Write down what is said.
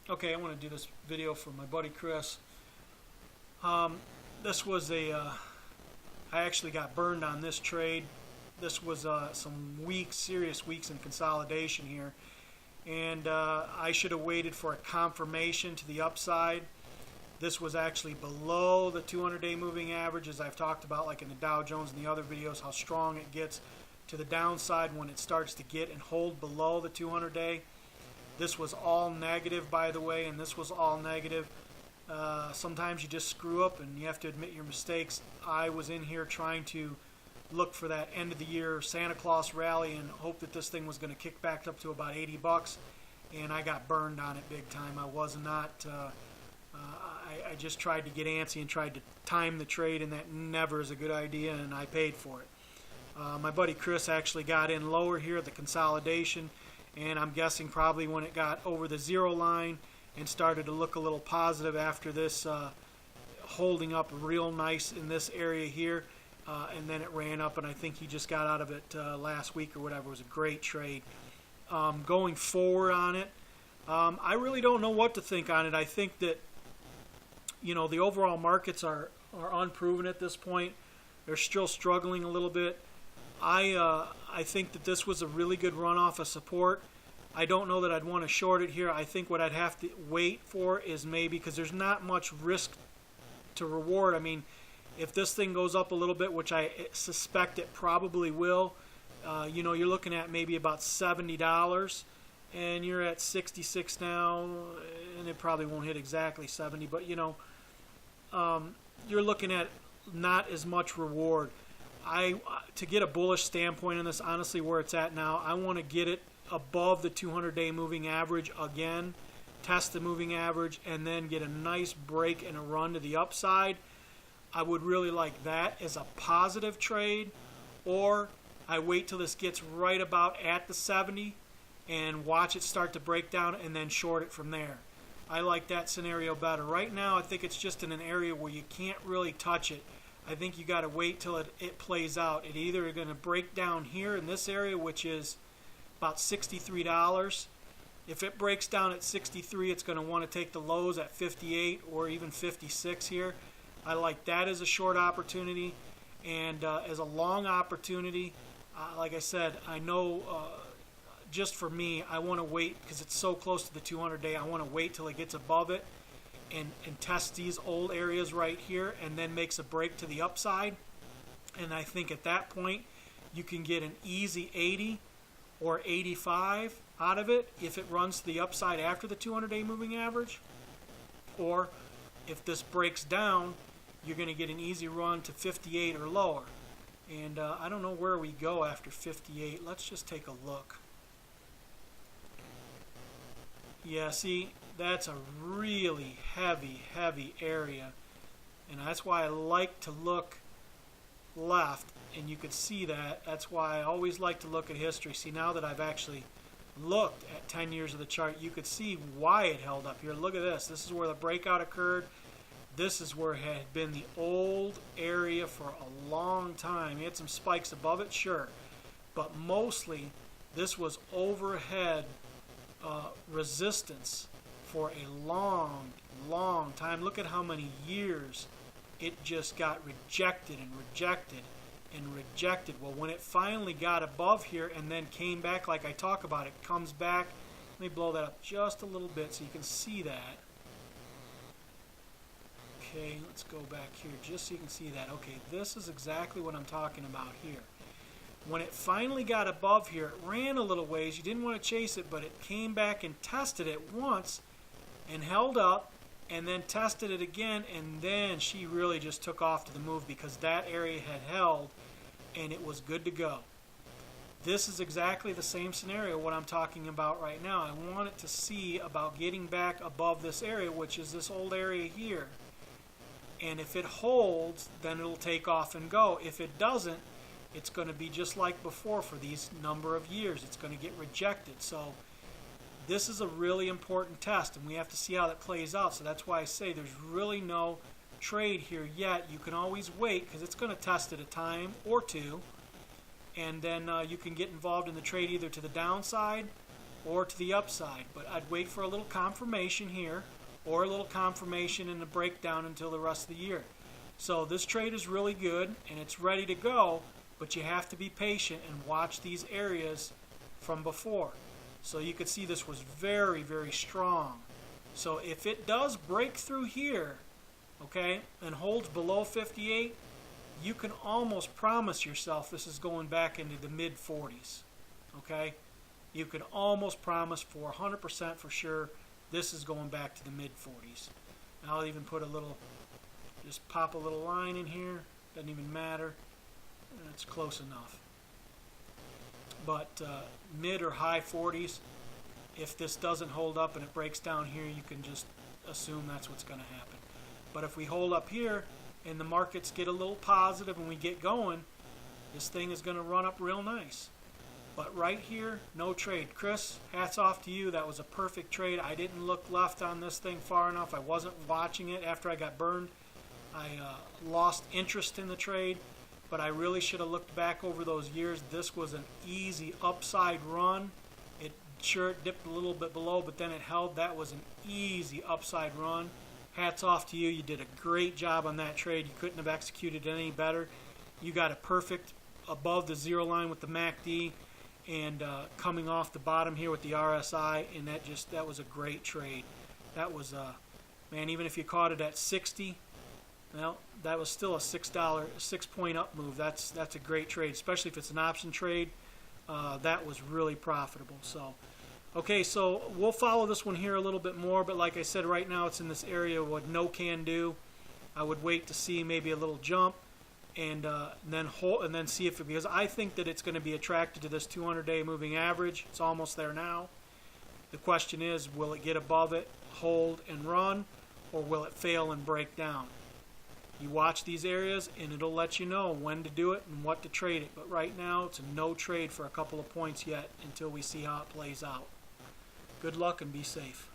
Okay, I want to do this video for my buddy Chris. This was I actually got burned on this trade. This was some weeks, serious weeks in consolidation here. And I should have waited for a confirmation to the upside. This was actually below the 200-day moving average, as I've talked about, like in the Dow Jones and the other videos, how strong it gets to the downside when it starts to get and hold below the 200-day. This was all negative, by the way, and this was all negative. Sometimes you just screw up and you have to admit your mistakes. I was in here trying to look for that end of the year Santa Claus rally and hope that this thing was going to kick back up to about 80 bucks, and I got burned on it big time. I was not I just tried to get antsy and tried to time the trade, and that never is a good idea, and I paid for it. My buddy Chris actually got in lower here at the consolidation, and I'm guessing probably when it got over the zero line and started to look a little positive after this holding up real nice in this area here, and then it ran up, and I think he just got out of it last week or whatever. It was a great trade. Going forward on it, I really don't know what to think on it. I think that, you know, the overall markets are unproven at this point. They're still struggling a little bit. I think that this was a really good run off of support. I don't know that I'd want to short it here. I think what I'd have to wait for is maybe, because there's not much risk to reward. I mean, if this thing goes up a little bit, which I suspect it probably will, you know, you're looking at maybe about $70, and you're at 66 now, and it probably won't hit exactly 70, but you know, you're looking at not as much reward. To get a bullish standpoint on this, honestly, where it's at now, I want to get it above the 200-day moving average again, test the moving average, and then get a nice break and a run to the upside. I would really like that as a positive trade, or I wait till this gets right about at the 70 and watch it start to break down and then short it from there. I like that scenario better. Right now, I think it's just in an area where you can't really touch it. I think you got to wait till it plays out. It either going to break down here in this area, which is about $63. If it breaks down at 63, it's going to want to take the lows at 58 or even 56 here. I like that as a short opportunity, and as a long opportunity, like I said, I know just for me, I want to wait because it's so close to the 200-day. I want to wait till it gets above it and test these old areas right here, and then makes a break to the upside. And I think at that point, you can get an easy 80 or 85 out of it if it runs to the upside after the 200-day moving average. Or if this breaks down, you're going to get an easy run to 58 or lower. And I don't know where we go after 58. Let's just take a look. Yeah, see, that's a really heavy area. And that's why I like to look left, and you could see that. That's why I always like to look at history. See, now that I've actually looked at 10 years of the chart, you could see why it held up here. Look at this. This is where the breakout occurred. This is where it had been the old area for a long time. You had some spikes above it, sure. But mostly, this was overhead resistance for a long time. Look at how many years it just got rejected and rejected and rejected. Well, when it finally got above here and then came back, like I talk about, it comes back. Let me blow that up just a little bit so you can see that. Okay, let's go back here just so you can see that. Okay, this is exactly what I'm talking about here. When it finally got above here, it ran a little ways. You didn't want to chase it, but it came back and tested it once and held up, and then tested it again, and then she really just took off to the move because that area had held and it was good to go. This is exactly the same scenario what I'm talking about right now. I want it to see about getting back above this area, which is this old area here. And if it holds, then it'll take off and go. If it doesn't, it's going to be just like before for these number of years. It's going to get rejected. So this is a really important test, and we have to see how that plays out. So that's why I say there's really no trade here yet. You can always wait because it's going to test it a time or two, and then you can get involved in the trade either to the downside or to the upside, but I'd wait for a little confirmation here or a little confirmation in the breakdown until the rest of the year. So this trade is really good and it's ready to go, but you have to be patient and watch these areas from before. So you could see this was very, very strong. So if it does break through here, okay, and holds below 58, you can almost promise yourself this is going back into the mid 40s. Okay, you can almost promise for 100% for sure this is going back to the mid 40s. And I'll even put a little, just pop a little line in here, doesn't even matter, it's close enough. But mid or high 40s, if this doesn't hold up and it breaks down here, you can just assume that's what's going to happen. But if we hold up here and the markets get a little positive and we get going, this thing is going to run up real nice. But right here, no trade. Chris, hats off to you. That was a perfect trade. I didn't look left on this thing far enough. I wasn't watching it after I got burned. I lost interest in the trade, but I really should have looked back over those years. This was an easy upside run. It sure dipped a little bit below, but then it held. That was an easy upside run. Hats off to you. You did a great job on that trade. You couldn't have executed it any better. You got it perfect above the zero line with the MACD and coming off the bottom here with the RSI, and that was a great trade. That was man, even if you caught it at 60, well, that was still a $6 up move. That's a great trade, especially if it's an option trade. That was really profitable. So okay, so we'll follow this one here a little bit more, but like I said, right now it's in this area with no can do. I would wait to see maybe a little jump and then hold, and then see if because I think that it's going to be attracted to this 200-day moving average. It's almost there now. The question is, will it get above it, hold and run, or will it fail and break down? You watch these areas and it'll let you know when to do it and what to trade it. But right now it's a no trade for a couple of points yet until we see how it plays out. Good luck and be safe.